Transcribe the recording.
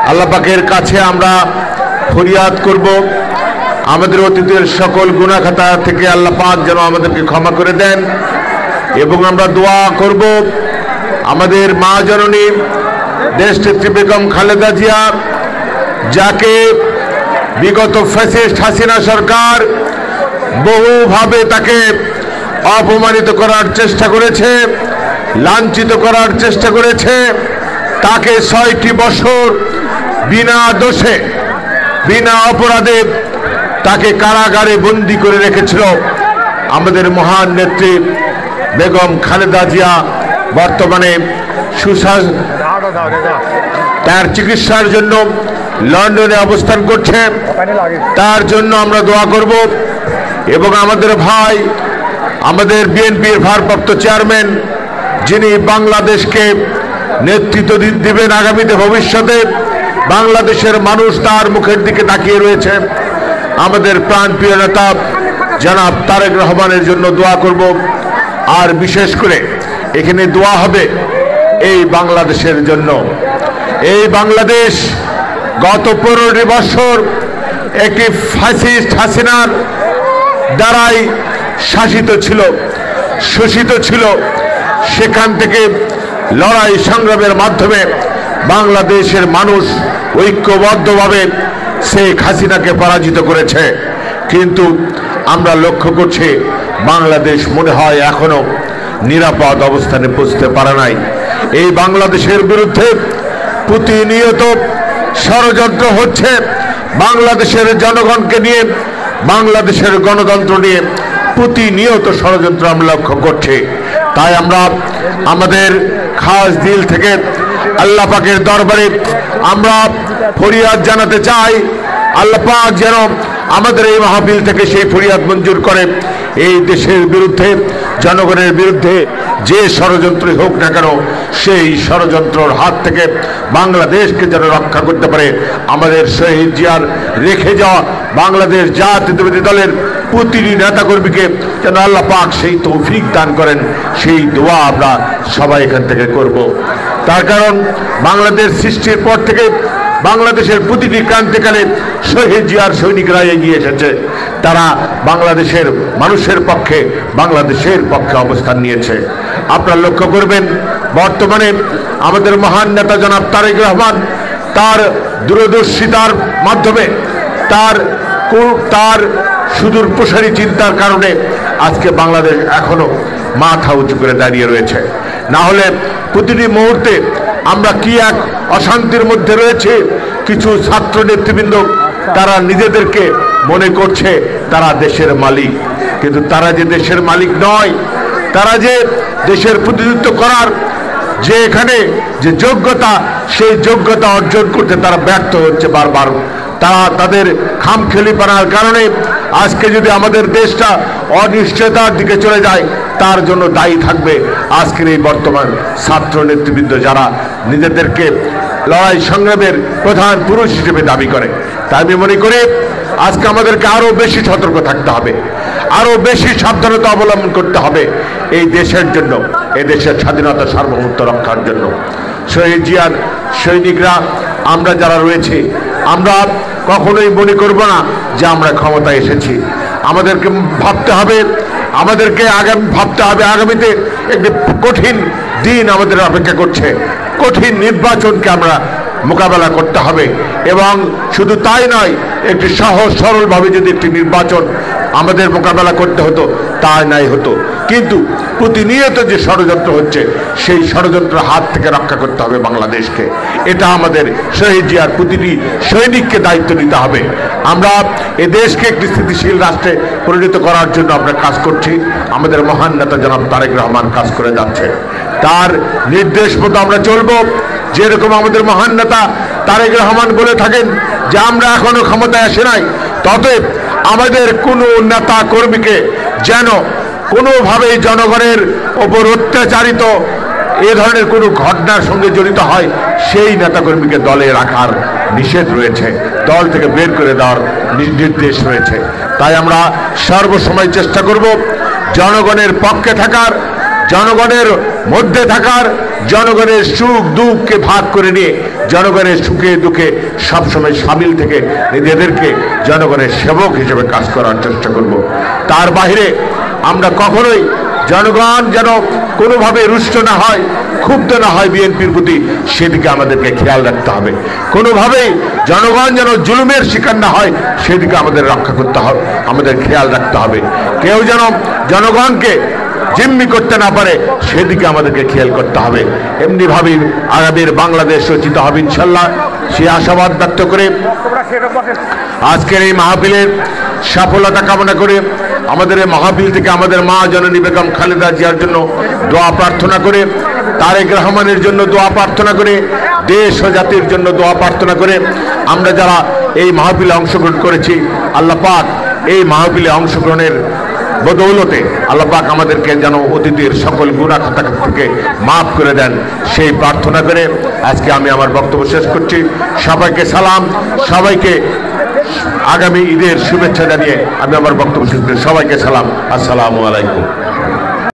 আল্লাহ পাকের কাছে আমরা ফরিয়াদ করব, আমাদের অতীতের সকল গুনাহ খাতা থেকে আল্লাহ পাক যেন আমাদেরকে ক্ষমা করে দেন। এবং আমরা দোয়া করব আমাদের মা জননী দেশনেত্রী বেগম খালেদা জিয়া, যাকে বিগত ফ্যাসিস্ট হাসিনা সরকার বহুভাবে তাকে অপমানিত করার চেষ্টা করেছে, লাঞ্ছিত করার চেষ্টা করেছে। তাকে ৬টি বছর বিনা দোষে বিনা অপরাধে তাকে কারাগারে বন্দী করে রেখেছিল আমাদের মহান নেত্রী বেগম খালেদা জিয়া। বর্তমানে তার চিকিৎসার জন্য লন্ডনে অবস্থান করছে, তার জন্য আমরা দোয়া করব। এবং আমাদের ভাই, আমাদের বিএনপির ভারপ্রাপ্ত চেয়ারম্যান, যিনি বাংলাদেশকে নেতৃত্ব দিবেন আগামীতে ভবিষ্যতে, বাংলাদেশের মানুষ তার মুখের দিকে তাকিয়ে রয়েছে, আমাদের প্রাণপ্রিয় নেতা জনাব তারেক রহমানের জন্য দোয়া করব। আর বিশেষ করে এখানে দোয়া হবে এই বাংলাদেশের জন্য। এই বাংলাদেশ গত 15টি বছর একটি ফ্যাসিস্ট হাসিনার দ্বারাই শাসিত ছিল, শোষিত ছিল। সেখান থেকে লড়াই সংগ্রামের মাধ্যমে বাংলাদেশের মানুষ ঐক্যবদ্ধভাবে শেখ হাসিনাকে পরাজিত করেছে। কিন্তু আমরা লক্ষ্য করছি বাংলাদেশ মনে হয় এখনো নিরাপদ অবস্থানে পৌঁছতে পারে নাই। এই বাংলাদেশের বিরুদ্ধে প্রতিনিয়ত ষড়যন্ত্র হচ্ছে, বাংলাদেশের জনগণকে নিয়ে, বাংলাদেশের গণতন্ত্র নিয়ে প্রতিনিয়ত ষড়যন্ত্র আমরা লক্ষ্য করছি। তাই আমরা আমাদের খাস দিল থেকে আল্লাহ পাকের দরবারে আমরা ফরিয়াদ জানাতে চাই, আল্লাহ পাক যেন আমাদের এই মাহফিল থেকে সেই ফরিয়াদ মঞ্জুর করে। এই দেশের বিরুদ্ধে, জনগণের বিরুদ্ধে যে ষড়যন্ত্রই হোক না কেন, সেই ষড়যন্ত্রের হাত থেকে বাংলাদেশকে যেন রক্ষা করতে পারে। আমাদের শহীদ জিয়ার রেখে যাওয়া বাংলাদেশ জাতীয়তাবাদী দলের প্রতিটি নেতাকর্মীকে যেন আল্লাহ পাক সেই তৌফিক দান করেন, সেই দোয়া আমরা সবাই এখান থেকে করব। তার কারণ বাংলাদেশ সৃষ্টির পর থেকে বাংলাদেশের প্রতিটি ক্রান্তিকালে শহীদ জিয়ার সৈনিকরা এগিয়ে এসেছে। তারা বাংলাদেশের মানুষের পক্ষে, বাংলাদেশের পক্ষে অবস্থান নিয়েছে। আপনারা লক্ষ্য করবেন বর্তমানে আমাদের মহান নেতা জনাব তারেক রহমান তার দূরদর্শিতার মাধ্যমে, তার সুদূর প্রসারী চিন্তার কারণে আজকে বাংলাদেশ এখনো মাথা উঁচু করে দাঁড়িয়ে রয়েছে। না হলে প্রতিটি মুহূর্তে আমরা কি এক অশান্তির মধ্যে রয়েছে। কিছু ছাত্র নেতৃবৃন্দ তারা নিজেদেরকে মনে করছে তারা দেশের মালিক, কিন্তু তারা যে দেশের মালিক নয়। তারা যে দেশের প্রতিনিধিত্ব করার যে এখানে যে যোগ্যতা, সেই যোগ্যতা অর্জন করতে তারা ব্যর্থ হচ্ছে বারবার। তারা তাদের খামখেয়ালিপনার কারণে আজকে যদি আমাদের দেশটা অনিশ্চয়তার দিকে চলে যায়, তার জন্য দায়ী থাকবে আজকের এই বর্তমান ছাত্র নেতৃবৃন্দ, যারা নিজেদেরকে লড়াই সংগ্রামের প্রধান পুরুষ হিসেবে দাবি করে। তাই আমি মনে করি আজকে আমাদেরকে আরো বেশি সতর্ক থাকতে হবে, আরো বেশি সাবধানতা অবলম্বন করতে হবে এই দেশের জন্য, এই দেশের স্বাধীনতা সার্বভৌমত্ব রক্ষার জন্য। শহীদ জিয়ার সৈনিকরা আমরা যারা রয়েছে, আমরা কখনোই মনে করব না যে আমরা ক্ষমতায় এসেছি। আমাদেরকে ভাবতে হবে, আগামীতে একটি কঠিন দিন আমাদের অপেক্ষা করছে। কঠিন নির্বাচনকে আমরা মোকাবেলা করতে হবে। এবং শুধু তাই নয়, একটি সহজ সরলভাবে যদি একটি নির্বাচন আমাদের মোকাবেলা করতে হতো তাই নাই হতো। কিন্তু প্রতিনিয়ত যে ষড়যন্ত্র হচ্ছে, সেই ষড়যন্ত্রের হাত থেকে রক্ষা করতে হবে বাংলাদেশকে। এটা আমাদের শহীদ জিয়ার প্রতিটি সৈনিককে দায়িত্ব নিতে হবে। আমরা এ দেশকে একটি স্থিতিশীল রাষ্ট্রে পরিণত করার জন্য আমরা কাজ করছি। আমাদের মহান নেতা জনাব তারেক রহমান কাজ করে যাচ্ছে, তার নির্দেশ মতো আমরা চলবো। যেরকম আমাদের মহান নেতা তারেক রহমান বলে থাকেন যে আমরা এখনো ক্ষমতায় আসে নাই, ততএব আমাদের কোনো নেতা কর্মীকে যেন কোনোভাবেই জনগণের ওপর অত্যাচারিত এ ধরনের কোনো ঘটনার সঙ্গে জড়িত হয়, সেই নেতাকর্মীকে দলে রাখার নিষেধ রয়েছে, দল থেকে বের করে দেওয়ার নির্দেশ রয়েছে। তাই আমরা সর্বসময় চেষ্টা করব জনগণের পক্ষে থাকার, জনগণের মধ্যে থাকার, জনগণের সুখ দুঃখকে ভাগ করে নিয়ে জনগণের সুখে দুঃখে সবসময় সামিল থেকে নিজেদেরকে জনগণের সেবক হিসেবে কাজ করার চেষ্টা করব। তার বাইরে আমরা কখনোই জনগণ যেন কোনোভাবে রুষ্ট না হয়, ক্ষুব্ধ না হয় বিএনপির প্রতি, সেদিকে আমাদেরকে খেয়াল রাখতে হবে। কোনোভাবেই জনগণ যেন জুলুমের শিকার না হয়, সেদিকে আমাদের রক্ষা করতে হবে, আমাদের খেয়াল রাখতে হবে। কেউ যেন জনগণকে জিম্মি করতে না পারে, সেদিকে আমাদেরকে খেয়াল করতে হবে। এমনিভাবেই আগামীর বাংলাদেশ রচিত হবে ইনশাল্লাহ, সে আশাবাদ ব্যক্ত করে আজকের এই মাহফিলের সফলতা কামনা করে, আমাদের এই মাহফিল থেকে আমাদের মা জননী বেগম খালেদা জিয়ার জন্য দোয়া প্রার্থনা করে, তারেক রহমানের জন্য দোয়া প্রার্থনা করে, দেশ ও জাতির জন্য দোয়া প্রার্থনা করে আমরা যারা এই মাহফিলে অংশগ্রহণ করেছি, আল্লাহ পাক এই মাহফিলে অংশগ্রহণের বদৌলতে আল্লাহ পাক আমাদেরকে যেন অতীতের সকল গুনাহ খাতা থেকে মাফ করে দেন, সেই প্রার্থনা করে আজকে আমি আমার বক্তব্য শেষ করছি। সবাইকে সালাম, সবাইকে আগামী ঈদের শুভেচ্ছা জানিয়ে আমি আমার বক্তব্য শেষ করি। সবাইকে সালাম, আসসালামু আলাইকুম।